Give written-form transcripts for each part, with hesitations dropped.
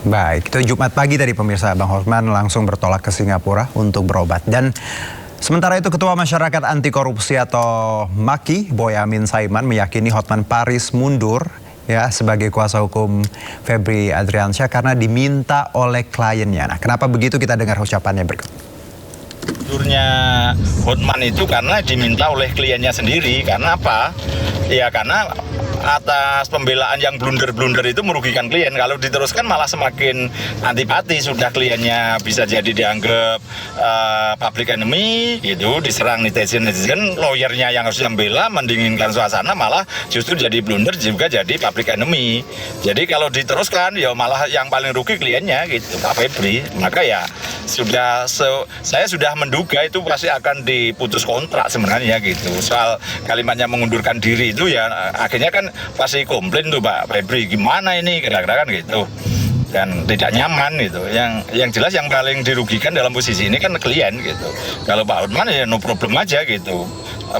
Baik, itu Jumat pagi tadi pemirsa, Bang Hotman langsung bertolak ke Singapura untuk berobat. Dan sementara itu Ketua Masyarakat Anti Korupsi atau MAKI, Boyamin Saiman meyakini Hotman Paris mundur ya sebagai kuasa hukum Febri Adriansyah karena diminta oleh kliennya. Nah, kenapa begitu, kita dengar ucapannya berikut. Mundurnya Hotman itu karena diminta oleh kliennya sendiri. Karena apa? Ya karena atas pembelaan yang blunder-blunder itu merugikan klien. Kalau diteruskan malah semakin antipati. Sudah kliennya bisa jadi dianggap public enemy gitu, diserang netizen, lawyernya yang harus membela, mendinginkan suasana, malah justru jadi blunder juga jadi public enemy. Jadi kalau diteruskan ya malah yang paling rugi kliennya gitu, Pak Febri. Maka ya saya sudah menduga itu pasti akan diputus kontrak sebenarnya gitu. Soal kalimatnya mengundurkan diri itu ya akhirnya kan pasti komplain tuh Pak Febri, gimana ini kira-kira kan gitu, dan tidak nyaman gitu. Yang jelas yang paling dirugikan dalam posisi ini kan klien gitu. Kalau Pak Hotman ya no problem aja gitu.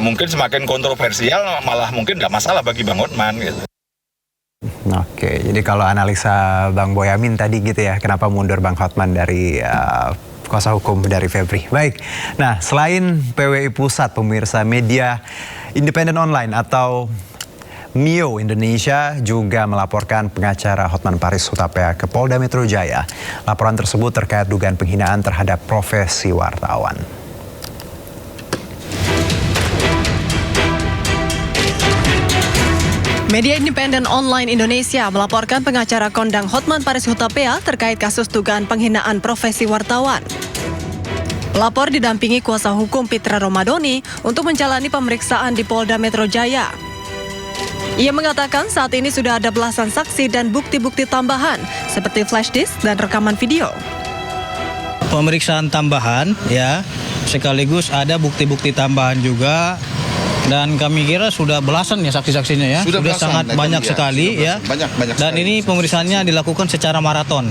Mungkin semakin kontroversial malah mungkin nggak masalah bagi Bang Hotman gitu. Oke, jadi kalau analisa Bang Boyamin tadi gitu ya, kenapa mundur Bang Hotman dari kuasa hukum dari Febri. Baik, nah selain PWI Pusat, pemirsa, media independen online atau Mio Indonesia juga melaporkan pengacara Hotman Paris Hutapea ke Polda Metro Jaya. Laporan tersebut terkait dugaan penghinaan terhadap profesi wartawan. Media independen online Indonesia melaporkan pengacara kondang Hotman Paris Hutapea terkait kasus dugaan penghinaan profesi wartawan. Pelapor didampingi kuasa hukum Pitra Romadoni untuk menjalani pemeriksaan di Polda Metro Jaya. Ia mengatakan saat ini sudah ada belasan saksi dan bukti-bukti tambahan seperti flash disk dan rekaman video. Pemeriksaan tambahan ya, sekaligus ada bukti-bukti tambahan juga. Dan kami kira sudah belasan ya saksi-saksinya ya. Sudah sangat banyak sekali ya. Banyak dan sekali. Ini pemeriksaannya dilakukan secara maraton.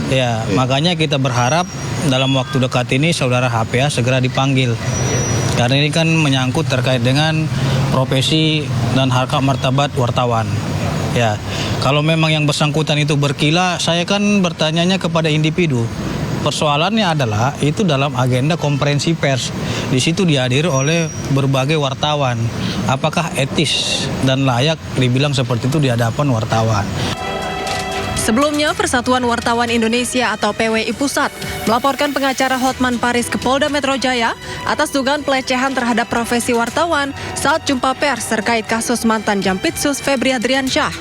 Ya, makanya kita berharap dalam waktu dekat ini saudara HPA segera dipanggil. Karena ini kan menyangkut terkait dengan profesi dan harkat martabat wartawan. Ya, kalau memang yang bersangkutan itu berkila, saya kan bertanyanya kepada individu. Persoalannya adalah itu dalam agenda konferensi pers. Di situ dihadiri oleh berbagai wartawan. Apakah etis dan layak dibilang seperti itu di hadapan wartawan? Sebelumnya, Persatuan Wartawan Indonesia atau PWI Pusat melaporkan pengacara Hotman Paris ke Polda Metro Jaya atas dugaan pelecehan terhadap profesi wartawan saat jumpa pers terkait kasus mantan Jampitsus Febri Adriansyah.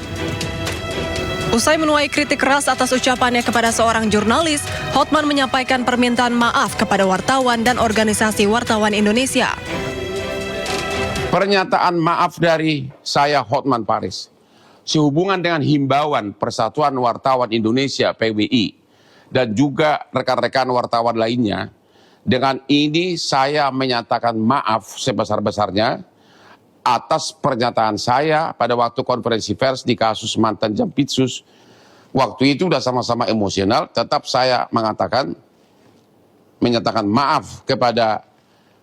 Usai menuai kritik keras atas ucapannya kepada seorang jurnalis, Hotman menyampaikan permintaan maaf kepada wartawan dan organisasi wartawan Indonesia. Pernyataan maaf dari saya Hotman Paris sehubungan dengan himbauan Persatuan Wartawan Indonesia PWI dan juga rekan-rekan wartawan lainnya. Dengan ini saya menyatakan maaf sebesar-besarnya atas pernyataan saya pada waktu konferensi pers di kasus mantan Jampitsus. Waktu itu sudah sama-sama emosional, tetap saya menyatakan maaf kepada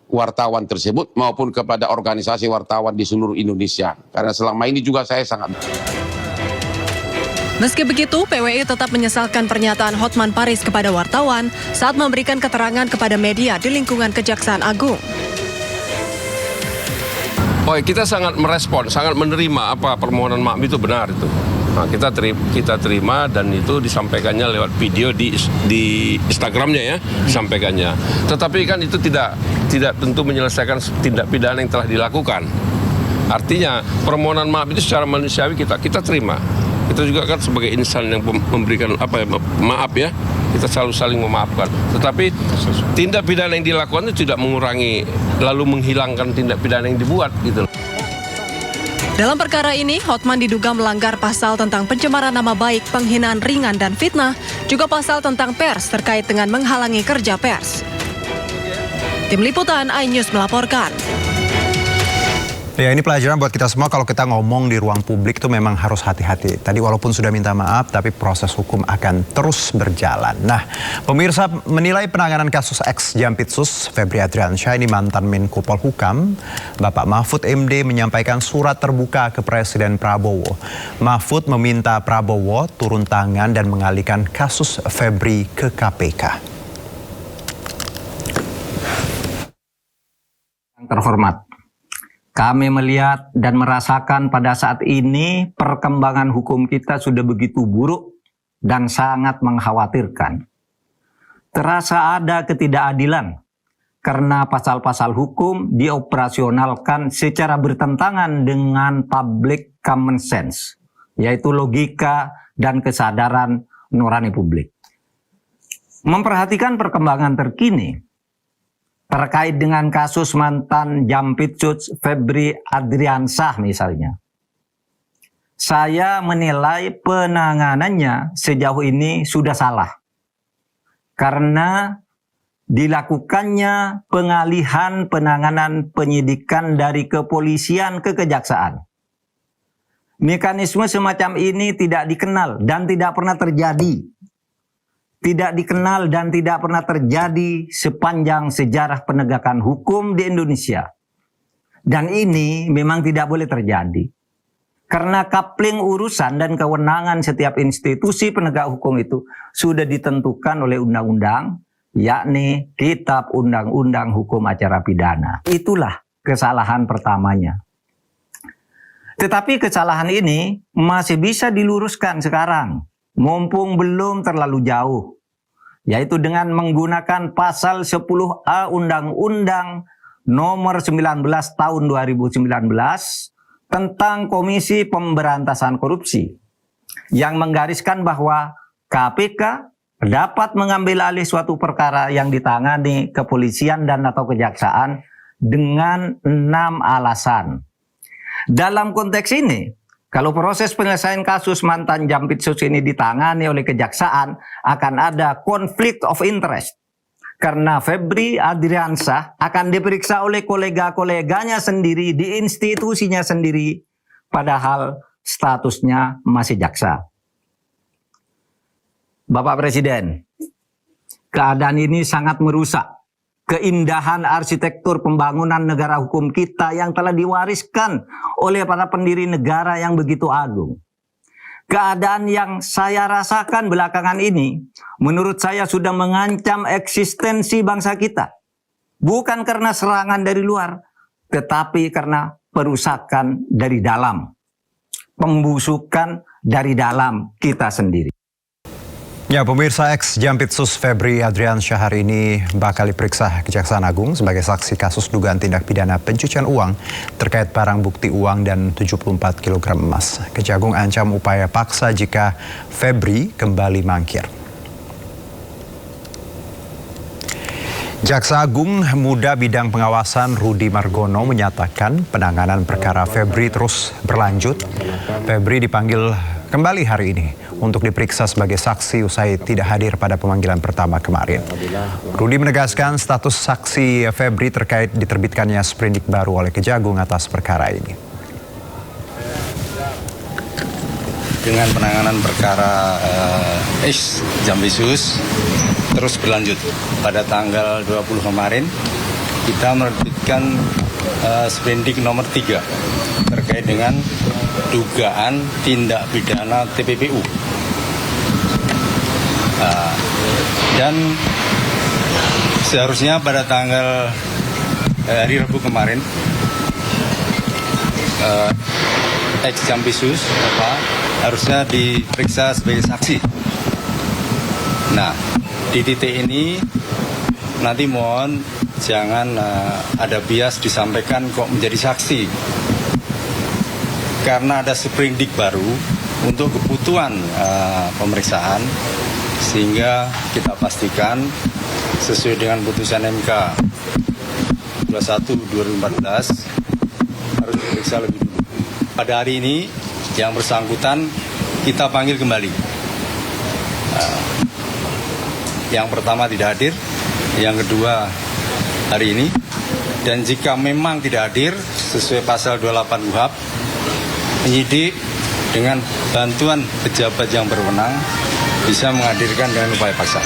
wartawan tersebut maupun kepada organisasi wartawan di seluruh Indonesia. Karena selama ini juga saya sangat... Meski begitu, PWI tetap menyesalkan pernyataan Hotman Paris kepada wartawan saat memberikan keterangan kepada media di lingkungan Kejaksaan Agung. Oh, kita sangat merespon, sangat menerima apa permohonan maaf itu benar itu. Nah, kita terima dan itu disampaikannya lewat video di Instagramnya ya, disampaikannya. Tetapi kan itu tidak tentu menyelesaikan tindak pidana yang telah dilakukan. Artinya permohonan maaf itu secara manusiawi kita terima. Kita juga kan sebagai insan yang memberikan maaf ya, kita selalu saling memaafkan. Tetapi tindak pidana yang dilakukan itu tidak mengurangi lalu menghilangkan tindak pidana yang dibuat gitu. Dalam perkara ini, Hotman diduga melanggar pasal tentang pencemaran nama baik, penghinaan ringan dan fitnah, juga pasal tentang pers terkait dengan menghalangi kerja pers. Tim Liputan iNews melaporkan. Ya, ini pelajaran buat kita semua kalau kita ngomong di ruang publik itu memang harus hati-hati. Tadi walaupun sudah minta maaf, tapi proses hukum akan terus berjalan. Nah, pemirsa menilai penanganan kasus ex Jampitsus Febri Adriansyah, ini mantan Menko Polhukam, Bapak Mahfud MD menyampaikan surat terbuka ke Presiden Prabowo. Mahfud meminta Prabowo turun tangan dan mengalihkan kasus Febri ke KPK. Terhormat, kami melihat dan merasakan pada saat ini perkembangan hukum kita sudah begitu buruk dan sangat mengkhawatirkan. Terasa ada ketidakadilan karena pasal-pasal hukum dioperasionalkan secara bertentangan dengan public common sense, yaitu logika dan kesadaran nurani publik. Memperhatikan perkembangan terkini terkait dengan kasus mantan Jampitsus Febri Adriansyah misalnya, saya menilai penanganannya sejauh ini sudah salah karena dilakukannya pengalihan penanganan penyidikan dari kepolisian ke kejaksaan. Mekanisme semacam ini tidak dikenal dan tidak pernah terjadi. Tidak dikenal dan tidak pernah terjadi sepanjang sejarah penegakan hukum di Indonesia. Dan ini memang tidak boleh terjadi. Karena coupling urusan dan kewenangan setiap institusi penegak hukum itu sudah ditentukan oleh undang-undang, yakni Kitab Undang-Undang Hukum Acara Pidana. Itulah kesalahan pertamanya. Tetapi kesalahan ini masih bisa diluruskan sekarang, mumpung belum terlalu jauh, yaitu dengan menggunakan pasal 10A Undang-Undang nomor 19 tahun 2019 tentang Komisi Pemberantasan Korupsi yang menggariskan bahwa KPK dapat mengambil alih suatu perkara yang ditangani kepolisian dan atau kejaksaan dengan 6 alasan. Dalam konteks ini, kalau proses penyelesaian kasus mantan Jampitsus ini ditangani oleh kejaksaan, akan ada konflik of interest. Karena Febri Adriansyah akan diperiksa oleh kolega-koleganya sendiri di institusinya sendiri, padahal statusnya masih jaksa. Bapak Presiden, keadaan ini sangat merusak keindahan arsitektur pembangunan negara hukum kita yang telah diwariskan oleh para pendiri negara yang begitu agung. Keadaan yang saya rasakan belakangan ini, menurut saya sudah mengancam eksistensi bangsa kita. Bukan karena serangan dari luar, tetapi karena perusakan dari dalam. Pembusukan dari dalam kita sendiri. Ya, pemirsa, ex Jampitsus Febri Adriansyah hari ini bakal diperiksa Kejaksaan Agung sebagai saksi kasus dugaan tindak pidana pencucian uang terkait barang bukti uang dan 74 kg emas. Kejagung ancam upaya paksa jika Febri kembali mangkir. Jaksa Agung Muda Bidang Pengawasan Rudi Margono menyatakan penanganan perkara Febri terus berlanjut. Febri dipanggil kembali hari ini untuk diperiksa sebagai saksi usai tidak hadir pada pemanggilan pertama kemarin. Rudi menegaskan status saksi Febri terkait diterbitkannya sprindik baru oleh Kejagung atas perkara ini. Dengan penanganan perkara ex Jampitsus terus berlanjut. Pada tanggal 20 kemarin kita menerbitkan sprindik nomor 3 terkait dengan dugaan tindak pidana TPPU. Dan seharusnya pada tanggal hari Rabu kemarin ex Jampitsus harusnya diperiksa sebagai saksi. Nah, di titik ini nanti mohon jangan ada bias disampaikan kok menjadi saksi. Karena ada sprindik baru untuk kebutuhan pemeriksaan, sehingga kita pastikan sesuai dengan putusan MK 21/2014 harus diperiksa lebih dulu. Pada hari ini yang bersangkutan kita panggil kembali. Yang pertama tidak hadir, yang kedua hari ini, dan jika memang tidak hadir sesuai pasal 28 KUHP, penyidik dengan bantuan pejabat yang berwenang bisa menghadirkan dengan upaya paksa.